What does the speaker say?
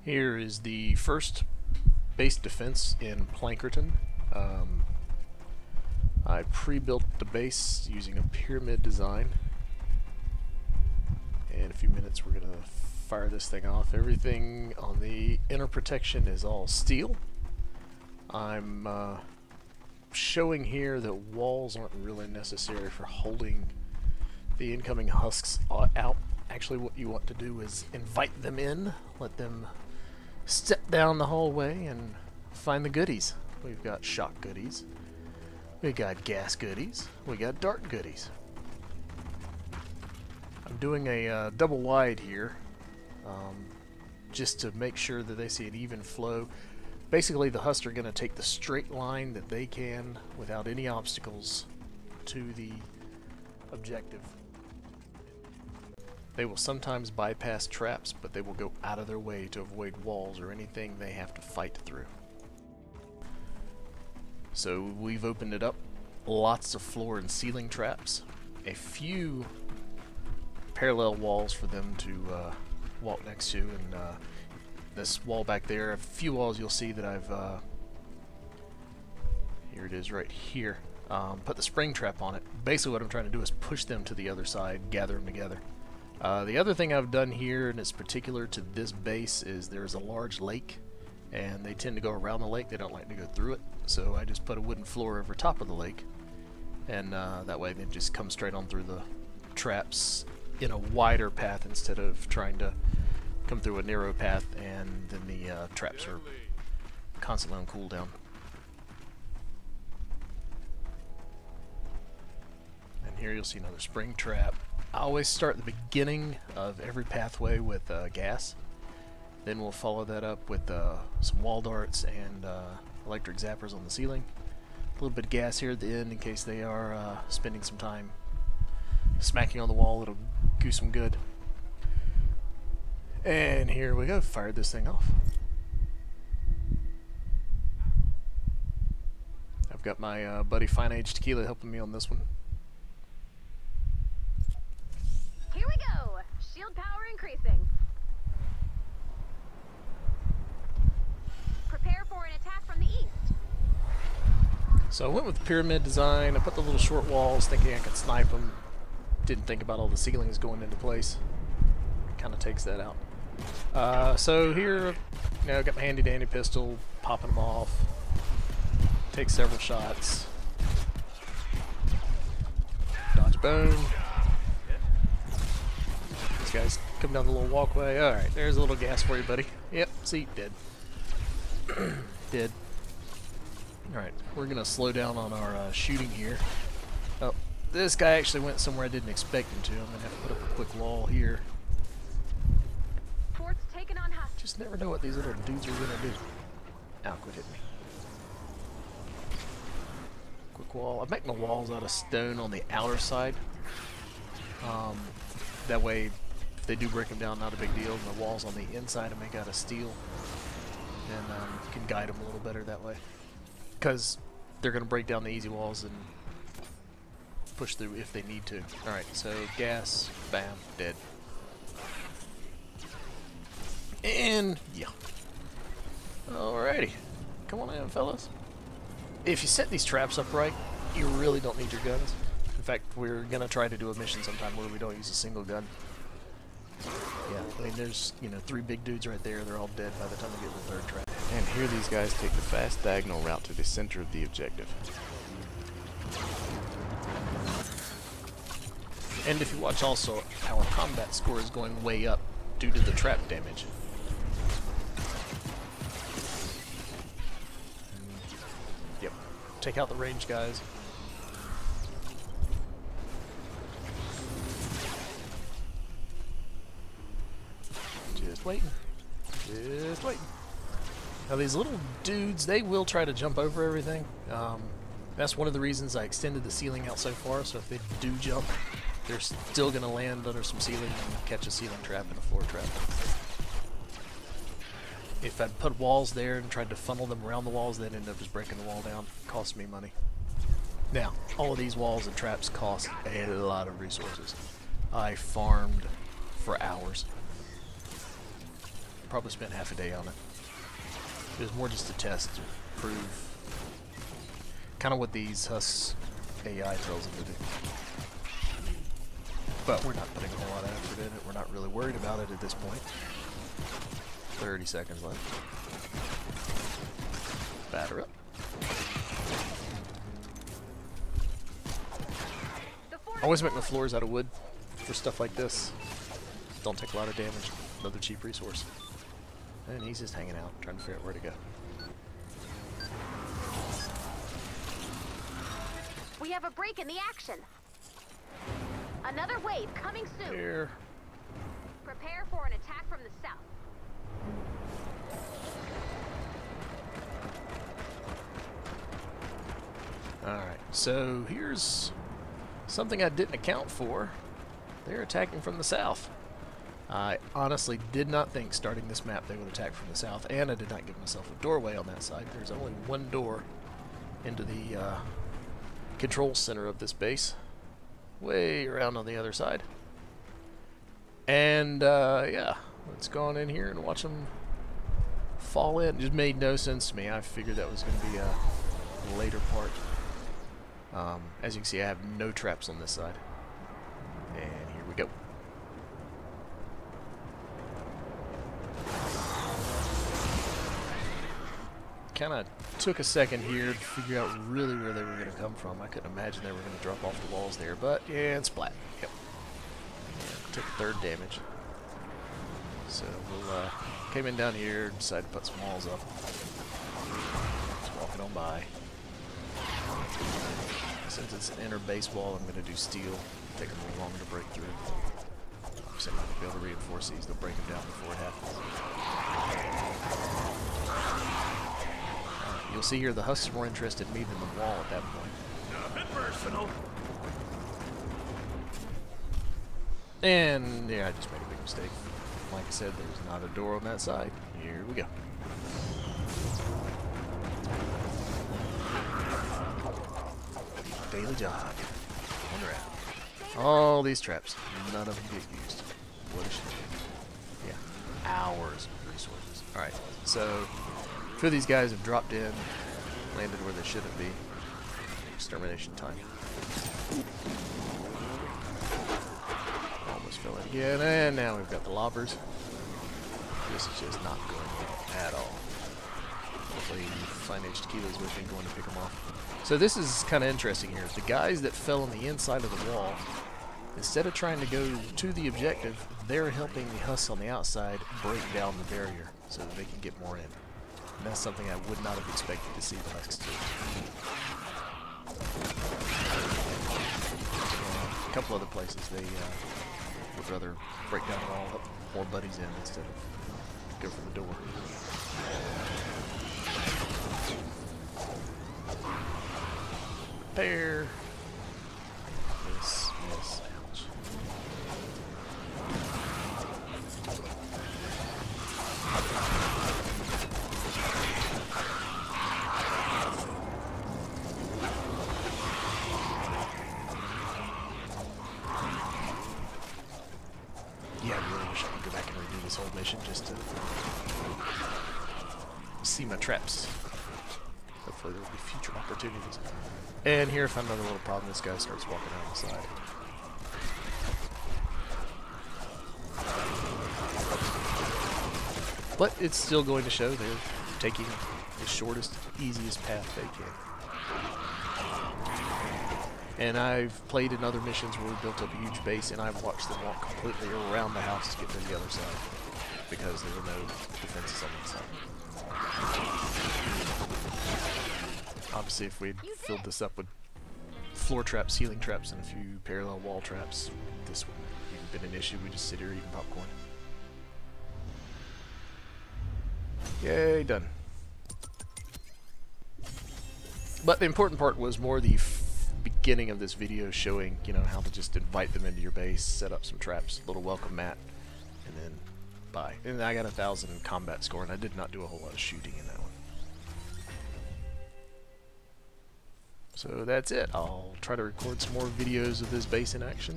Here is the first base defense in Plankerton. I pre-built the base using a pyramid design. In a few minutes we're going to fire this thing off. Everything on the inner protection is all steel. I'm showing here that walls aren't really necessary for holding the incoming husks out. Actually, what you want to do is invite them in, let them step down the hallway and find the goodies. We've got shock goodies, we got gas goodies, we got dart goodies. I'm doing a double wide here just to make sure that they see an even flow. Basically, the husks are going to take the straight line that they can without any obstacles to the objective. They will sometimes bypass traps, but they will go out of their way to avoid walls or anything they have to fight through. So we've opened it up. Lots of floor and ceiling traps. A few parallel walls for them to walk next to, and this wall back there. A few walls you'll see that I've here it is right here. Put the spring trap on it. Basically what I'm trying to do is push them to the other side, gather them together. The other thing I've done here, and it's particular to this base, is there's a large lake, and they tend to go around the lake. They don't like to go through it, so I just put a wooden floor over top of the lake, and that way they just come straight on through the traps in a wider path instead of trying to come through a narrow path, and then the traps are constantly on cooldown. And here you'll see another spring trap. I always start at the beginning of every pathway with gas. Then we'll follow that up with some wall darts and electric zappers on the ceiling. A little bit of gas here at the end in case they are spending some time smacking on the wall. It'll goose them good. And here we go. Fired this thing off. I've got my buddy Fine Age Tequila helping me on this one. Here we go! Shield power increasing. Prepare for an attack from the east. So I went with the pyramid design. I put the little short walls thinking I could snipe them. Didn't think about all the ceilings going into place. Kind of takes that out. So here, you know, I got my handy dandy pistol, popping them off. Take several shots. Dodge a bone. These guys come down the little walkway. Alright, there's a little gas for you, buddy. Yep, see, dead. Dead. Alright, we're gonna slow down on our shooting here. Oh, this guy actually went somewhere I didn't expect him to. I'm gonna have to put up a quick wall here. Fort's taken on husks. Just never know what these little dudes are gonna do. Ow, quit hitting me. Quick wall. I'm making the walls out of stone on the outer side. That way, if they do break them down, not a big deal. And the walls on the inside I make out of steel. And you can guide them a little better that way. Because they're gonna break down the easy walls and push through if they need to. Alright, so gas, bam, dead. And yeah. Alrighty. Come on in, fellas. If you set these traps up right, you really don't need your guns. In fact, we're gonna try to do a mission sometime where we don't use a single gun. Yeah, I mean there's, you know, 3 big dudes right there, they're all dead by the time they get to the 3rd trap. And here these guys take the fast diagonal route to the center of the objective. And if you watch also, our combat score is going way up due to the trap damage. Yep. Take out the range guys. Just waiting. Just waiting. Now these little dudes, they will try to jump over everything. That's one of the reasons I extended the ceiling out so far, so if they do jump, they're still going to land under some ceiling and catch a ceiling trap and a floor trap. If I'd put walls there and tried to funnel them around the walls, they'd end up just breaking the wall down. Cost me money. Now, all of these walls and traps cost a lot of resources. I farmed for hours. Probably spent half a day on it. It was more just a test to prove kind of what these husks AI tells them to do. But we're not putting a whole lot of effort in it. We're not really worried about it at this point. 30 seconds left. Batter up. Always make my floors out of wood for stuff like this. Don't take a lot of damage. Another cheap resource. And he's just hanging out, trying to figure out where to go. We have a break in the action. Another wave coming soon. Here. Prepare for an attack from the south. Alright, so here's something I didn't account for. They're attacking from the south. I honestly did not think starting this map they would attack from the south, and I did not give myself a doorway on that side. There's only one door into the control center of this base, way around on the other side. And yeah, let's go on in here and watch them fall in. It just made no sense to me. I figured that was going to be a later part. As you can see, I have no traps on this side. And here we go. Kind of took a second here to figure out really where they were going to come from. I couldn't imagine they were going to drop off the walls there, but yeah, and splat. Yep. Yeah, took third damage. So we'll came in down here, decided to put some walls up. Just walking on by. Since it's an inner base wall, I'm going to do steel. Take a little longer to break through. Obviously, I'm not going to be able to reinforce these. They'll break them down before it happens. You'll see here the husks are more interested in me than the wall at that point. Nothing personal. And yeah, I just made a big mistake. Like I said, there's not a door on that side. Here we go. Daily jog. One round. All these traps. None of them get used. What a shame. Yeah. Hours of resources. Alright, so a few of these guys have dropped in, landed where they shouldn't be. Extermination time. Almost fell in again, and now we've got the lobbers. This is just not going well at all. Hopefully Fine Aged Kilo's with me going to pick them off. So this is kind of interesting here. The guys that fell on the inside of the wall, instead of trying to go to the objective, they're helping the husks on the outside break down the barrier so that they can get more in. And that's something I would not have expected to see the husks do. A couple other places they would rather break down the wall, let more buddies in instead of go for the door. There. Miss, ouch. Yeah, I really wish I could go back and redo this whole mission just to see my traps. Hopefully there will be future opportunities. And here I found another little problem. This guy starts walking around the side. But it's still going to show they're taking the shortest, easiest path they can. And I've played in other missions where we built up a huge base, and I've watched them walk completely around the house to get to the other side because there were no defenses on the side. Obviously, if we'd filled this up with floor traps, ceiling traps, and a few parallel wall traps, this wouldn't have even been an issue. We just sit here eating popcorn. Yay, done. But the important part was more the beginning of this video showing, you know, how to just invite them into your base, set up some traps, a little welcome mat, and then bye. And I got 1,000 combat score, and I did not do a whole lot of shooting in that one. So that's it. I'll try to record some more videos of this base in action.